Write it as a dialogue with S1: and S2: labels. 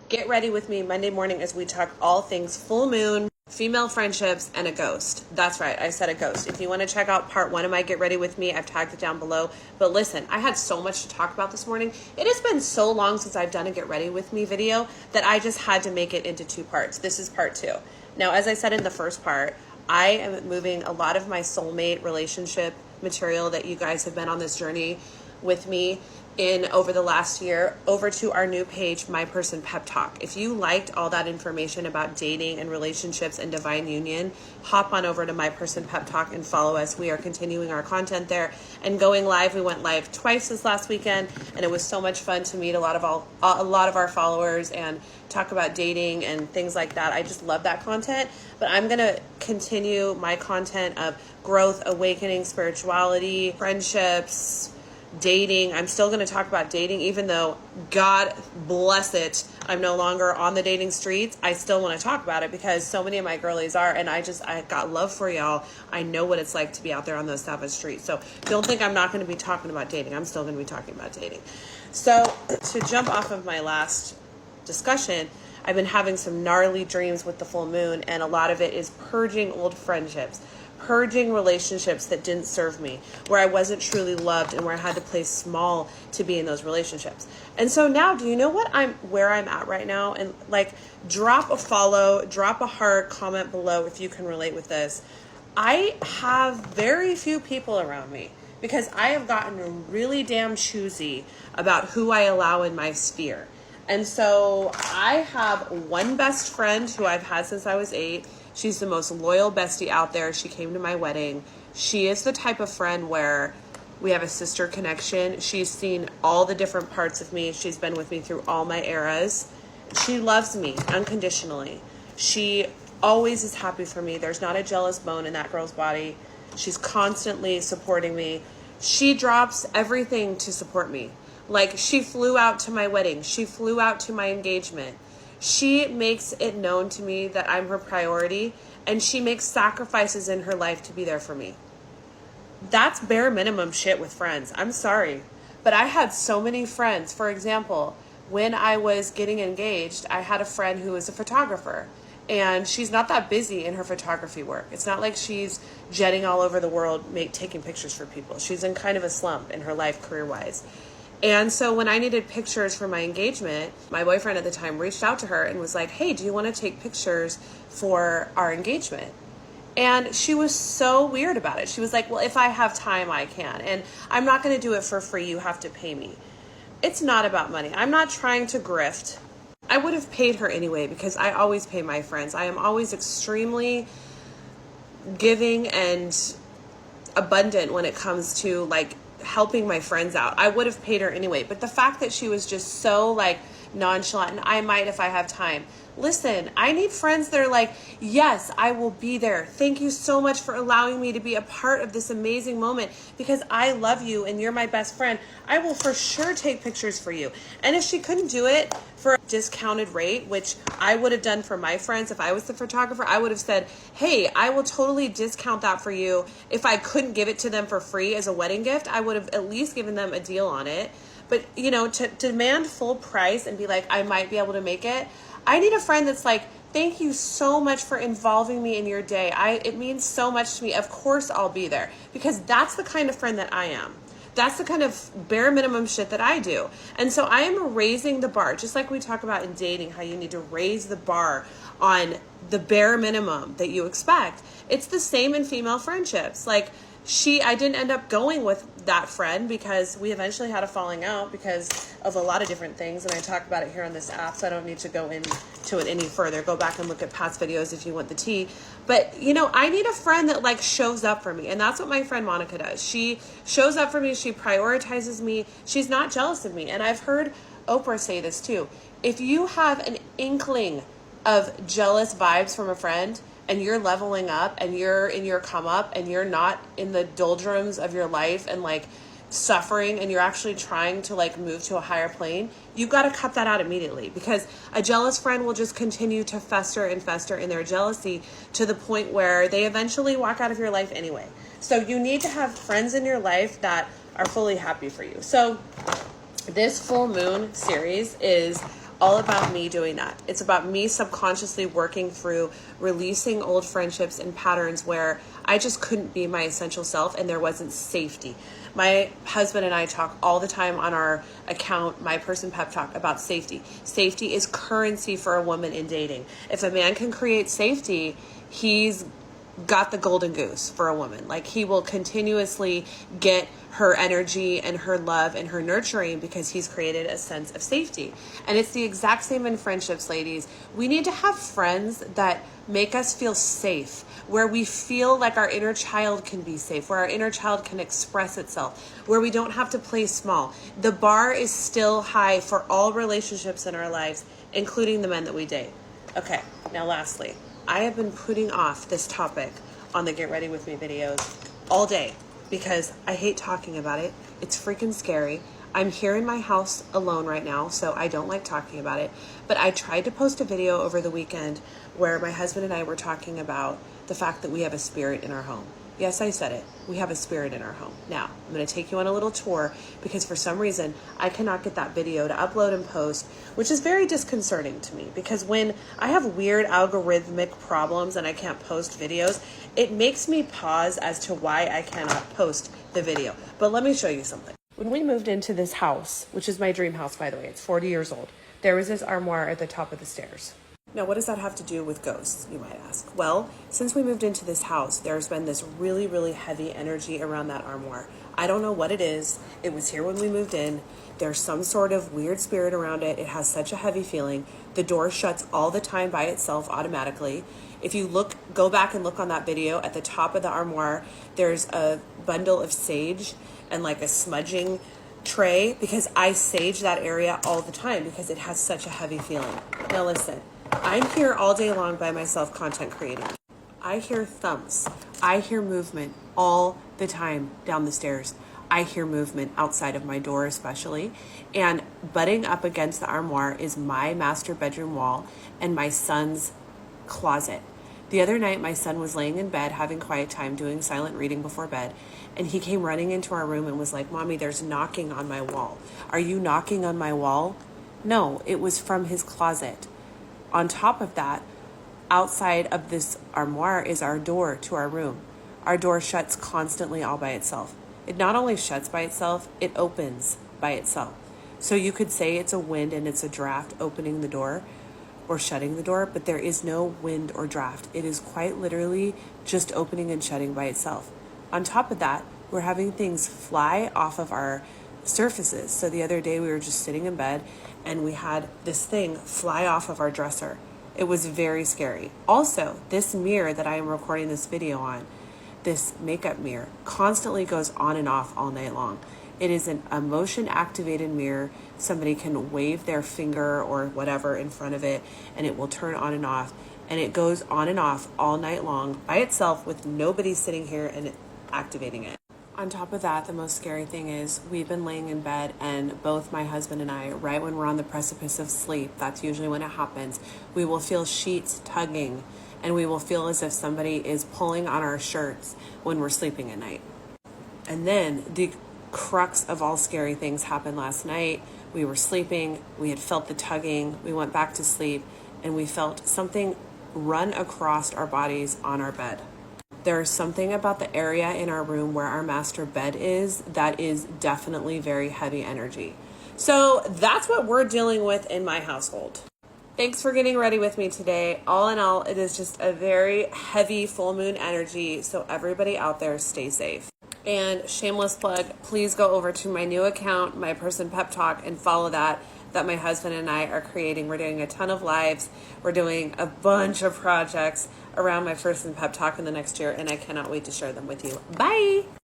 S1: Get ready with me Monday morning as we talk all things full moon, female friendships, and a ghost. That's right, I said a ghost. If you want to check out part 1 of my Get Ready With Me, I've tagged it down below. But listen, I had so much to talk about this morning. It has been so long since I've done a Get Ready With Me video that I just had to make it into 2 parts. This is part 2. Now, as I said in the first part, I am moving a lot of my soulmate relationship material that you guys have been on this journey with me in over the last year over to our new page, My Person Pep Talk. If you liked all that information about dating and relationships and divine union, hop on over to My Person Pep Talk and follow us. We are continuing our content there and going live. We went live twice this last weekend, and it was so much fun to meet a lot of our followers and talk about dating and things like that. I just love that content. But I'm going to continue my content of growth, awakening, spirituality, friendships, dating. I'm still going to talk about dating, even though, God bless it, I'm no longer on the dating streets. I still want to talk about it because so many of my girlies are, and I got love for y'all. I know what it's like to be out there on those savage streets. So don't think I'm not going to be talking about dating. I'm still going to be talking about dating. So to jump off of my last discussion, I've been having some gnarly dreams with the full moon, and a lot of it is purging old friendships, purging relationships that didn't serve me, where I wasn't truly loved and where I had to play small to be in those relationships. And so now, do you know where I'm at right now? And like, drop a follow, drop a heart, comment below if you can relate with this. I have very few people around me because I have gotten really damn choosy about who I allow in my sphere. And so I have one best friend who I've had since I was 8. She's the most loyal bestie out there. She came to my wedding. She is the type of friend where we have a sister connection. She's seen all the different parts of me. She's been with me through all my eras. She loves me unconditionally. She always is happy for me. There's not a jealous bone in that girl's body. She's constantly supporting me. She drops everything to support me. Like, she flew out to my wedding. She flew out to my engagement. She makes it known to me that I'm her priority, and she makes sacrifices in her life to be there for me. That's bare minimum shit with friends. I'm sorry. But I had so many friends. For example, when I was getting engaged, I had a friend who was a photographer, and she's not that busy in her photography work. It's not like she's jetting all over the world taking pictures for people. She's in kind of a slump in her life career-wise. And so when I needed pictures for my engagement, my boyfriend at the time reached out to her and was like, hey, do you want to take pictures for our engagement? And she was so weird about it. She was like, well, if I have time, I can. And I'm not going to do it for free. You have to pay me. It's not about money. I'm not trying to grift. I would have paid her anyway because I always pay my friends. I am always extremely giving and abundant when it comes to like helping my friends out. I would have paid her anyway, but the fact that she was just so like nonchalant, and I might if I have time. Listen, I need friends that are like, yes, I will be there. Thank you so much for allowing me to be a part of this amazing moment because I love you and you're my best friend. I will for sure take pictures for you. And if she couldn't do it for a discounted rate, which I would have done for my friends if I was the photographer, I would have said, hey, I will totally discount that for you. If I couldn't give it to them for free as a wedding gift, I would have at least given them a deal on it. But, you know, to demand full price and be like, I might be able to make it, I need a friend that's like, thank you so much for involving me in your day. It means so much to me. Of course I'll be there because that's the kind of friend that I am. That's the kind of bare minimum shit that I do. And so I am raising the bar, just like we talk about in dating, how you need to raise the bar on the bare minimum that you expect. It's the same in female friendships. Like, I didn't end up going with that friend because we eventually had a falling out because of a lot of different things. And I talk about it here on this app, so I don't need to go into it any further. Go back and look at past videos if you want the tea. But, you know, I need a friend that like shows up for me. And that's what my friend Monica does. She shows up for me. She prioritizes me. She's not jealous of me. And I've heard Oprah say this too. If you have an inkling of jealous vibes from a friend, and you're leveling up and you're in your come up and you're not in the doldrums of your life and like suffering and you're actually trying to like move to a higher plane, you've got to cut that out immediately because a jealous friend will just continue to fester and fester in their jealousy to the point where they eventually walk out of your life anyway. So you need to have friends in your life that are fully happy for you. So this full moon series is all about me doing that. It's about me subconsciously working through releasing old friendships and patterns where I just couldn't be my essential self and there wasn't safety. My husband and I talk all the time on our account, My Person Pep Talk, about safety. Safety is currency for a woman in dating. If a man can create safety, he's got the golden goose for a woman. Like, he will continuously get her energy and her love and her nurturing because he's created a sense of safety. And it's the exact same in friendships, ladies. We need to have friends that make us feel safe, where we feel like our inner child can be safe, where our inner child can express itself, where we don't have to play small. The bar is still high for all relationships in our lives, including the men that we date. Okay, now lastly, I have been putting off this topic on the Get Ready With Me videos all day because I hate talking about it. It's freaking scary. I'm here in my house alone right now, so I don't like talking about it. But I tried to post a video over the weekend where my husband and I were talking about the fact that we have a spirit in our home. Yes, I said it. We have a spirit in our home. Now, I'm going to take you on a little tour because for some reason, I cannot get that video to upload and post, which is very disconcerting to me because when I have weird algorithmic problems and I can't post videos, it makes me pause as to why I cannot post the video. But let me show you something. When we moved into this house, which is my dream house, by the way, it's 40 years old, there was this armoire at the top of the stairs. Now, what does that have to do with ghosts, you might ask? Well, since we moved into this house, there's been this really, really heavy energy around that armoire. I don't know what it is. It was here when we moved in. There's some sort of weird spirit around it. It has such a heavy feeling. The door shuts all the time by itself automatically. If you go back and look on that video, at the top of the armoire, there's a bundle of sage and like a smudging tray because I sage that area all the time because it has such a heavy feeling. Now listen. I'm here all day long by myself content creating. I hear thumps. I hear movement all the time down the stairs. I hear movement outside of my door especially. And butting up against the armoire is my master bedroom wall and my son's closet. The other night, my son was laying in bed having quiet time doing silent reading before bed. And he came running into our room and was like, "Mommy, there's knocking on my wall. Are you knocking on my wall?" No, it was from his closet. On top of that, outside of this armoire is our door to our room. Our door shuts constantly all by itself. It not only shuts by itself, it opens by itself. So you could say it's a wind and it's a draft opening the door or shutting the door, but there is no wind or draft. It is quite literally just opening and shutting by itself. On top of that, we're having things fly off of our surfaces. So the other day we were just sitting in bed and we had this thing fly off of our dresser. It was very scary. Also, this mirror that I am recording this video on, this makeup mirror, constantly goes on and off all night long. It is a motion activated mirror. Somebody can wave their finger or whatever in front of it and it will turn on and off, and it goes on and off all night long by itself with nobody sitting here and activating it. On top of that, the most scary thing is we've been laying in bed and both my husband and I, right when we're on the precipice of sleep, that's usually when it happens, we will feel sheets tugging and we will feel as if somebody is pulling on our shirts when we're sleeping at night. And then the crux of all scary things happened last night. We were sleeping, we had felt the tugging, we went back to sleep, and we felt something run across our bodies on our bed. There's something about the area in our room where our master bed is that is definitely very heavy energy. So that's what we're dealing with in my household. Thanks for getting ready with me today. All in all, it is just a very heavy full moon energy. So everybody out there, stay safe. And shameless plug, please go over to my new account, My Person Pep Talk, and follow that my husband and I are creating. We're doing a ton of lives. We're doing a bunch of projects around My Person Pep Talk in the next year, and I cannot wait to share them with you. Bye!